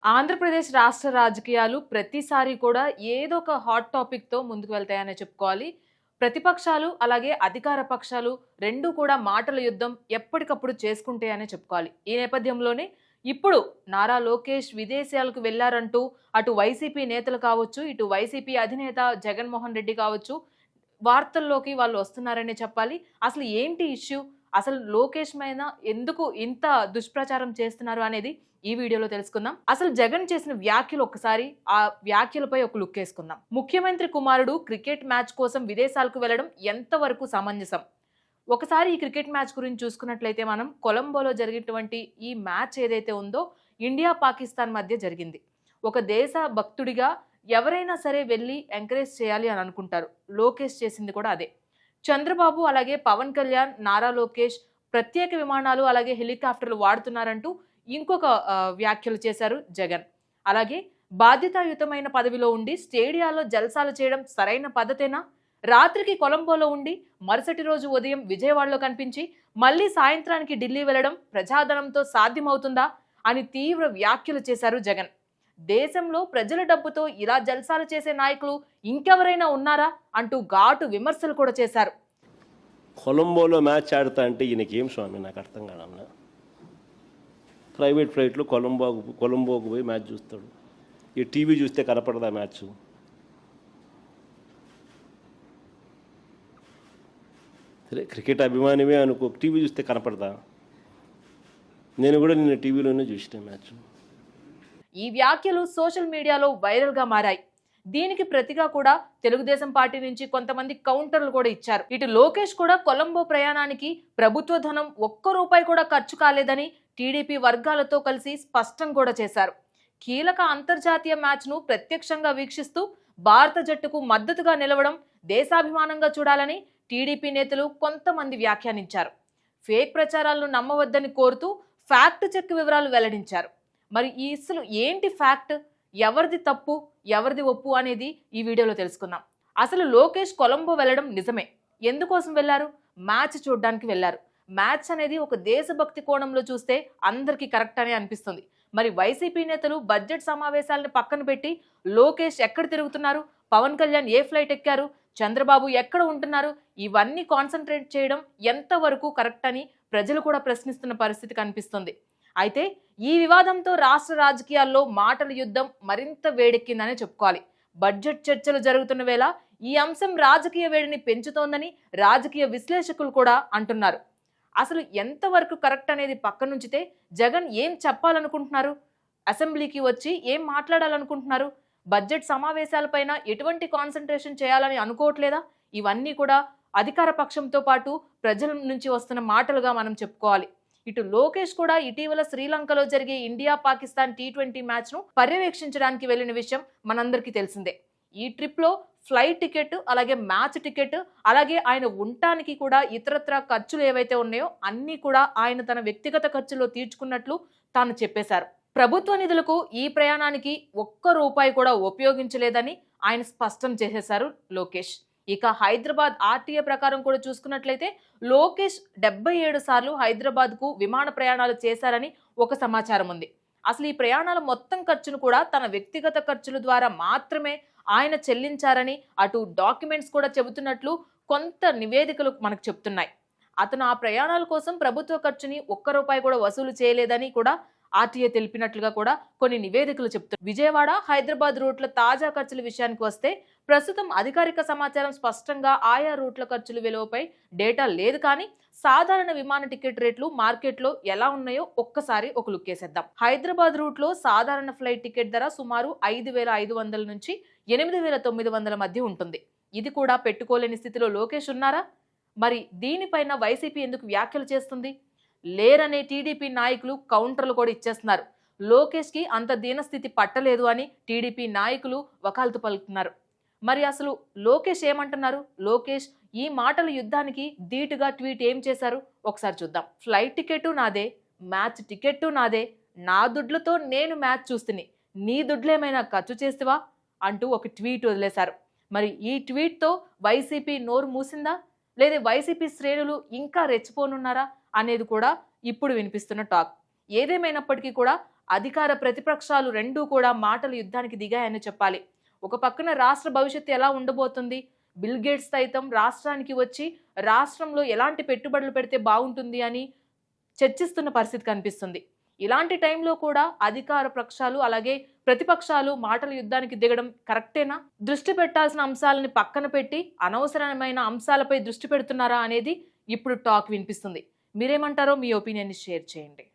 ఆంధ్రప్రదేశ్ రాష్ట్ర రాజకీయాలు ప్రతిసారి కూడా ఏదో ఒక హాట్ టాపిక్‌తో ముందుకు వెళ్తాయనే చెప్పుకోవాలి. ప్రతిపక్షాలు అలాగే అధికార పక్షాలు 2 కూడా మాటల యుద్ధం ఎప్పటికప్పుడు చేసుకుంటాయనే చెప్పుకోవాలి. ఈ నేపథ్యంలోనే ఇప్పుడు నారా లోకేష్ విదేశాలకు వెళ్లారంటూ అటు వైసీపీ నేతలు కావచ్చు, ఇటు వైసీపీ అధినేత జగన్మోహన్ రెడ్డి కావచ్చు, వార్తల్లోకి వాళ్ళు వస్తున్నారనే చెప్పాలి. అసలు ఏంటి ఇష్యూ? అసలు లోకేష్ పైన ఎందుకు ఇంత దుష్ప్రచారం చేస్తున్నారు అనేది ఈ వీడియోలో తెలుసుకుందాం. అసలు జగన్ చేసిన వ్యాఖ్యలు ఒక్కసారి ఆ వ్యాఖ్యలపై ఒక లుక్ వేసుకుందాం. ముఖ్యమంత్రి కుమారుడు క్రికెట్ మ్యాచ్ కోసం విదేశాలకు వెళ్లడం ఎంతవరకు సమంజసం? ఒకసారి ఈ క్రికెట్ మ్యాచ్ గురించి చూసుకున్నట్లయితే మనం కొలంబోలో జరిగినటువంటి ఈ మ్యాచ్ ఏదైతే ఉందో ఇండియా పాకిస్తాన్ మధ్య జరిగింది. ఒక దేశ భక్తుడిగా ఎవరైనా సరే వెళ్ళి ఎంకరేజ్ చేయాలి అని అనుకుంటారు. లోకేష్ చేసింది కూడా అదే. చంద్రబాబు అలాగే పవన్ కళ్యాణ్, నారా లోకేష్ ప్రత్యేక విమానాలు అలాగే హెలికాప్టర్లు వాడుతున్నారంటూ ఇంకొక వ్యాఖ్యలు చేశారు జగన్. అలాగే బాధ్యతాయుతమైన పదవిలో ఉండి స్టేడియాల్లో జల్సాలు చేయడం సరైన పద్ధతేనా? రాత్రికి కొలంబోలో ఉండి మరుసటి రోజు ఉదయం విజయవాడలో కనిపించి మళ్ళీ సాయంత్రానికి ఢిల్లీ వెళ్లడం ప్రజాధనంతో సాధ్యమవుతుందా అని తీవ్ర వ్యాఖ్యలు చేశారు జగన్. దేశంలో ప్రజల డబ్బుతో ఇలా జల్సాలు చేసే నాయకులు ఇంకెవరైనా ఉన్నారా అంటూ ఘాటు విమర్శలు కూడా చేశారు. కొలంబోలో మ్యాచ్ ఆడతా అంటే ఈయనకేం స్వామి, నాకు అర్థం కాదన్నా. ప్రైవేట్ ఫ్లైట్లో కొలంబోకు పోయి మ్యాచ్ చూస్తాడు. ఈ టీవీ చూస్తే కనపడదా మ్యాచ్? సరే, క్రికెట్ అభిమానివే అనుకో, టీవీ చూస్తే కనపడదా? నేను కూడా నిన్న టీవీలోనే చూసిన మ్యాచ్. ఈ వ్యాఖ్యలు సోషల్ మీడియాలో వైరల్గా మారాయి. దీనికి ప్రతిగా కూడా తెలుగుదేశం పార్టీ నుంచి కొంతమంది కౌంటర్లు కూడా ఇచ్చారు. ఇటు లోకేష్ కూడా కొలంబో ప్రయాణానికి ప్రభుత్వ ధనం ₹1 కూడా ఖర్చు కాలేదని టీడీపీ వర్గాలతో కలిసి స్పష్టం కూడా చేశారు. కీలక అంతర్జాతీయ మ్యాచ్ను ప్రత్యక్షంగా వీక్షిస్తూ భారత జట్టుకు మద్దతుగా నిలవడం దేశాభిమానంగా చూడాలని టీడీపీ నేతలు కొంతమంది వ్యాఖ్యానించారు. ఫేక్ ప్రచారాలను నమ్మవద్దని కోరుతూ ఫ్యాక్ట్ చెక్ వివరాలు వెల్లడించారు. మరి ఈ అసలు ఏంటి ఫ్యాక్ట్, ఎవరిది తప్పు ఎవరిది ఒప్పు అనేది ఈ వీడియోలో తెలుసుకుందాం. అసలు లోకేష్ కొలంబో వెళ్ళడం నిజమే. ఎందుకోసం వెళ్లారు? మ్యాచ్ చూడడానికి వెళ్లారు. మ్యాచ్ అనేది ఒక దేశభక్తి కోణంలో చూస్తే అందరికీ కరెక్ట్ అనే అనిపిస్తుంది. మరి వైసీపీ నేతలు బడ్జెట్ సమావేశాలను పక్కన పెట్టి లోకేష్ ఎక్కడ తిరుగుతున్నారు, పవన్ కళ్యాణ్ ఏ ఫ్లైట్ ఎక్కారు, చంద్రబాబు ఎక్కడ ఉంటున్నారు, ఇవన్నీ కాన్సన్ట్రేట్ చేయడం ఎంతవరకు కరెక్ట్ అని ప్రజలు కూడా ప్రశ్నిస్తున్న పరిస్థితి కనిపిస్తుంది. అయితే ఈ వివాదంతో రాష్ట్ర రాజకీయాల్లో మాటల యుద్ధం మరింత వేడెక్కిందని చెప్పుకోవాలి. బడ్జెట్ చర్చలు జరుగుతున్న వేళ ఈ అంశం రాజకీయ వేడిని పెంచుతోందని రాజకీయ విశ్లేషకులు కూడా అంటున్నారు. అసలు ఎంతవరకు కరెక్ట్ అనేది పక్కనుంచితే జగన్ ఏం చెప్పాలనుకుంటున్నారు, అసెంబ్లీకి వచ్చి ఏం మాట్లాడాలనుకుంటున్నారు, బడ్జెట్ సమావేశాలపైన ఎటువంటి కాన్సన్ట్రేషన్ చేయాలని అనుకోవట్లేదా? ఇవన్నీ కూడా అధికార పక్షంతో పాటు ప్రజల నుంచి వస్తున్న మాటలుగా మనం చెప్పుకోవాలి. ఇటు లోకేష్ కూడా ఇటీవల శ్రీలంకలో జరిగే ఇండియా పాకిస్తాన్ T20 మ్యాచ్ను పర్యవేక్షించడానికి వెళ్లిన విషయం మనందరికీ తెలిసిందే. ఈ ట్రిప్లో ఫ్లైట్ టికెట్ అలాగే మ్యాచ్ టికెట్ అలాగే ఆయన ఉండటానికి కూడా ఇతరత్ర ఖర్చులు ఏవైతే ఉన్నాయో అన్నీ కూడా ఆయన తన వ్యక్తిగత ఖర్చులో తీర్చుకున్నట్లు తాను చెప్పేశారు. ప్రభుత్వ నిధులకు ఈ ప్రయాణానికి ₹1 కూడా ఉపయోగించలేదని ఆయన స్పష్టం చేసేశారు లోకేష్. ఇక హైదరాబాద్ ఆర్టీఏ ప్రకారం కూడా చూసుకున్నట్లయితే లోకేష్ 77 సార్లు హైదరాబాద్కు విమాన ప్రయాణాలు చేశారని ఒక సమాచారం ఉంది. అసలు ఈ ప్రయాణాల మొత్తం ఖర్చును కూడా తన వ్యక్తిగత ఖర్చుల ద్వారా మాత్రమే ఆయన చెల్లించారని అటు డాక్యుమెంట్స్ కూడా చెబుతున్నట్లు కొంత నివేదికలు మనకు చెప్తున్నాయి. అతను ఆ ప్రయాణాల కోసం ప్రభుత్వ ఖర్చుని ₹1 కూడా వసూలు చేయలేదని కూడా ఆర్టీఏ తెలిపినట్లుగా కూడా కొన్ని నివేదికలు చెప్తున్నాయి. విజయవాడ హైదరాబాద్ రూట్ల తాజా ఖర్చుల విషయానికి వస్తే ప్రస్తుతం అధికారిక సమాచారం స్పష్టంగా ఆయా రూట్ల ఖర్చుల విలువపై డేటా లేదు. కానీ సాధారణ విమాన టికెట్ రేట్లు మార్కెట్లో ఎలా ఉన్నాయో ఒక్కసారి ఒక లుక్ వేసేద్దాం. హైదరాబాద్ రూట్లో సాధారణ ఫ్లైట్ టికెట్ ధర సుమారు 5,500 నుంచి 8,900 మధ్య ఉంటుంది. ఇది కూడా పెట్టుకోలేని స్థితిలో లోకేష్ ఉన్నారా? మరి దీనిపైన వైసీపీ ఎందుకు వ్యాఖ్యలు చేస్తుంది? లేరనే టీడీపీ నాయకులు కౌంటర్లు కూడా ఇచ్చేస్తున్నారు. లోకేష్కి అంత దీనస్థితి పట్టలేదు అని టీడీపీ నాయకులు వకాల్తు పలుకుతున్నారు. మరి అసలు లోకేష్ ఏమంటున్నారు? లోకేష్ ఈ మాటల యుద్ధానికి ధీటుగా ట్వీట్ ఏం చేశారు ఒకసారి చూద్దాం. ఫ్లైట్ టికెట్ నాదే, మ్యాచ్ టికెట్ నాదే, నా దుడ్లతో నేను మ్యాచ్ చూస్తుని, నీ దుడ్లేమైనా ఖర్చు చేస్తావా అంటూ ఒక ట్వీట్ వదిలేశారు. మరి ఈ ట్వీట్తో వైసీపీ నోరు మూసిందా, లేదా వైసీపీ శ్రేణులు ఇంకా రెచ్చిపోనున్నారా అనేది కూడా ఇప్పుడు వినిపిస్తున్న టాక్. ఏదేమైనప్పటికీ కూడా అధికార ప్రతిపక్షాలు రెండూ కూడా మాటల యుద్ధానికి దిగాయని చెప్పాలి. ఒక పక్కన రాష్ట్ర భవిష్యత్తు ఎలా ఉండబోతుంది, బిల్ గేట్స్ సైతం రాష్ట్రానికి వచ్చి రాష్ట్రంలో ఎలాంటి పెట్టుబడులు పెడితే బాగుంటుంది అని చర్చిస్తున్న పరిస్థితి కనిపిస్తుంది. ఇలాంటి టైంలో కూడా అధికార పక్షాలు అలాగే ప్రతిపక్షాలు మాటల యుద్ధానికి దిగడం కరెక్టేనా? దృష్టి పెట్టాల్సిన అంశాలని పక్కన పెట్టి అనవసరమైన అంశాలపై దృష్టి పెడుతున్నారా అనేది ఇప్పుడు టాక్ వినిపిస్తుంది. మీరేమంటారో మీ ఒపీనియన్ని షేర్ చేయండి.